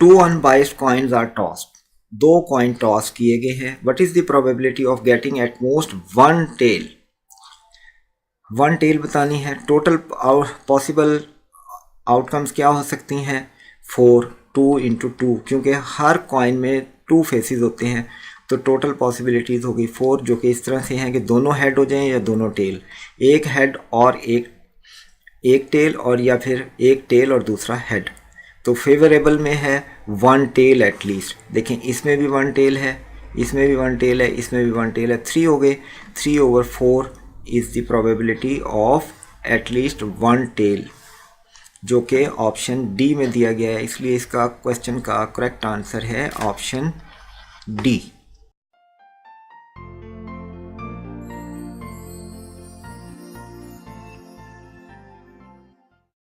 2 unbiased coins are tossed. 2 coin toss किए गए हैं. What is the probability of getting at most one tail? One tail बतानी है. Total possible outcomes क्या हो सकती हैं? 4, 2 इंटू 2, क्योंकि हर कॉइन में 2 फेसेस होते हैं, तो टोटल पॉसिबिलिटीज़ होगी 4, जो कि इस तरह से हैं कि दोनों हेड हो जाएं या दोनों टेल, एक हेड और एक टेल, और या फिर एक टेल और दूसरा हेड. तो फेवरेबल में है 1 टेल एटलीस्ट. देखें, इसमें भी 1 टेल है, इसमें भी 1 टेल है, इसमें भी 1 टेल है. 3 हो गए. 3/4 is the probability of at least 1 tail, जो कि ऑप्शन डी में दिया गया है. इसलिए इसका क्वेश्चन का करेक्ट आंसर है ऑप्शन डी.